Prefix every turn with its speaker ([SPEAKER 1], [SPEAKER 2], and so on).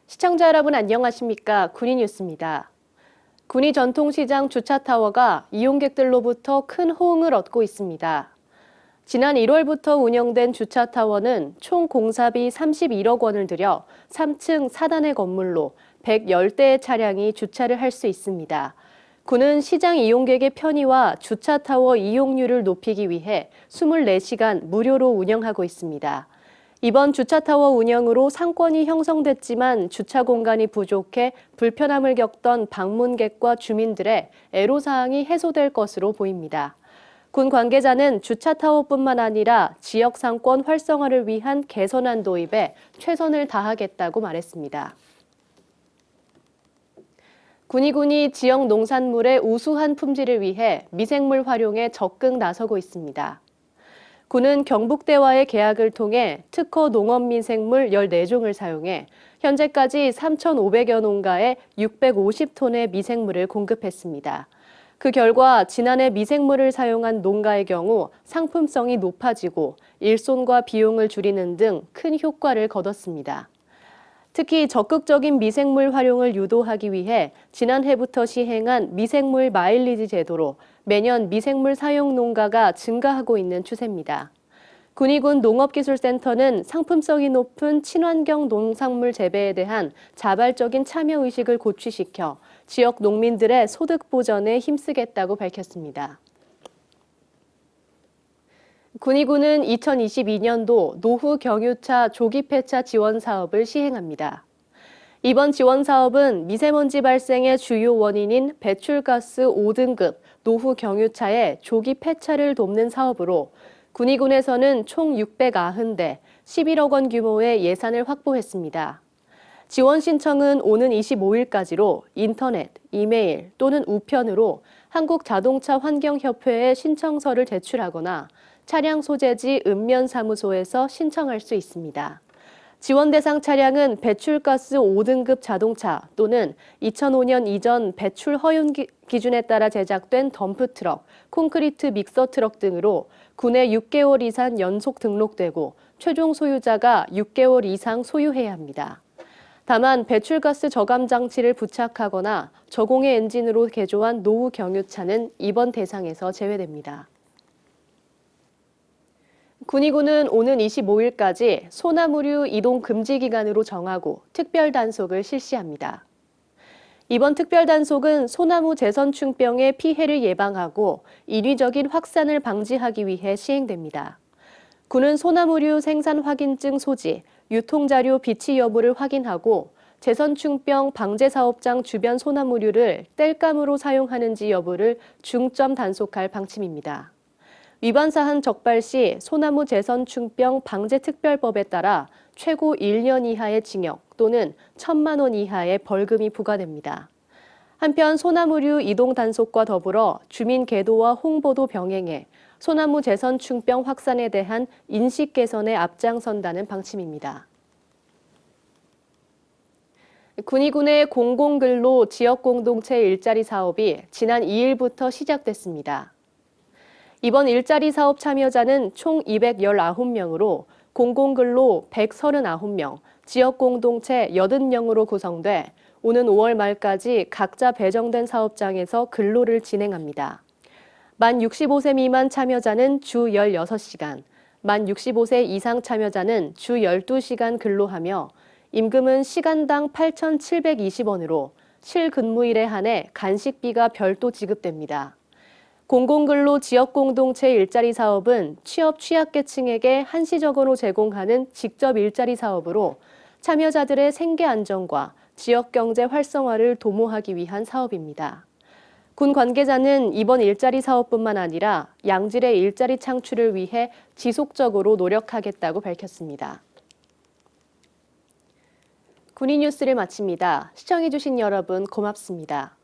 [SPEAKER 1] 시청자 여러분 안녕하십니까? 군위뉴스입니다. 군위 전통시장 주차타워가 이용객들로부터 큰 호응을 얻고 있습니다. 지난 1월부터 운영된 주차타워는 총 공사비 31억 원을 들여 3층 4단의 건물로 110대의 차량이 주차를 할 수 있습니다. 군은 시장 이용객의 편의와 주차타워 이용률을 높이기 위해 24시간 무료로 운영하고 있습니다. 이번 주차타워 운영으로 상권이 형성됐지만 주차 공간이 부족해 불편함을 겪던 방문객과 주민들의 애로사항이 해소될 것으로 보입니다. 군 관계자는 주차타워뿐만 아니라 지역 상권 활성화를 위한 개선안 도입에 최선을 다하겠다고 말했습니다. 군이 지역 농산물의 우수한 품질을 위해 미생물 활용에 적극 나서고 있습니다. 군은 경북대와의 계약을 통해 특허 농업미생물 14종을 사용해 현재까지 3,500여 농가에 650톤의 미생물을 공급했습니다. 그 결과 지난해 미생물을 사용한 농가의 경우 상품성이 높아지고 일손과 비용을 줄이는 등 큰 효과를 거뒀습니다. 특히 적극적인 미생물 활용을 유도하기 위해 지난해부터 시행한 미생물 마일리지 제도로 매년 미생물 사용 농가가 증가하고 있는 추세입니다. 군위군 농업기술센터는 상품성이 높은 친환경 농산물 재배에 대한 자발적인 참여의식을 고취시켜 지역 농민들의 소득 보전에 힘쓰겠다고 밝혔습니다. 군위군은 2022년도 노후 경유차 조기 폐차 지원 사업을 시행합니다. 이번 지원 사업은 미세먼지 발생의 주요 원인인 배출가스 5등급 노후 경유차의 조기 폐차를 돕는 사업으로 군위군에서는 총 690대 11억 원 규모의 예산을 확보했습니다. 지원 신청은 오는 25일까지로 인터넷, 이메일 또는 우편으로 한국자동차환경협회에 신청서를 제출하거나 차량 소재지 읍면사무소에서 신청할 수 있습니다. 지원 대상 차량은 배출가스 5등급 자동차 또는 2005년 이전 배출 허용 기준에 따라 제작된 덤프트럭, 콘크리트 믹서 트럭 등으로 군에 6개월 이상 연속 등록되고 최종 소유자가 6개월 이상 소유해야 합니다. 다만 배출가스 저감 장치를 부착하거나 저공해 엔진으로 개조한 노후 경유차는 이번 대상에서 제외됩니다. 군위군은 오는 25일까지 소나무류 이동 금지 기간으로 정하고 특별 단속을 실시합니다. 이번 특별 단속은 소나무 재선충병의 피해를 예방하고 인위적인 확산을 방지하기 위해 시행됩니다. 군은 소나무류 생산 확인증 소지, 유통자료 비치 여부를 확인하고 재선충병 방제사업장 주변 소나무류를 땔감으로 사용하는지 여부를 중점 단속할 방침입니다. 위반 사항 적발 시 소나무 재선충병 방제특별법에 따라 최고 1년 이하의 징역 또는 1,000만 원 이하의 벌금이 부과됩니다. 한편 소나무류 이동 단속과 더불어 주민 계도와 홍보도 병행해 소나무 재선충병 확산에 대한 인식 개선에 앞장선다는 방침입니다. 군위군의 공공근로 지역공동체 일자리 사업이 지난 2일부터 시작됐습니다. 이번 일자리 사업 참여자는 총 219명으로 공공근로 139명, 지역공동체 80명으로 구성돼 오는 5월 말까지 각자 배정된 사업장에서 근로를 진행합니다. 만 65세 미만 참여자는 주 16시간, 만 65세 이상 참여자는 주 12시간 근로하며 임금은 시간당 8,720원으로 실근무일에 한해 간식비가 별도 지급됩니다. 공공근로 지역공동체 일자리 사업은 취업 취약계층에게 한시적으로 제공하는 직접 일자리 사업으로 참여자들의 생계 안정과 지역경제 활성화를 도모하기 위한 사업입니다. 군 관계자는 이번 일자리 사업뿐만 아니라 양질의 일자리 창출을 위해 지속적으로 노력하겠다고 밝혔습니다. 군위뉴스를 마칩니다. 시청해주신 여러분 고맙습니다.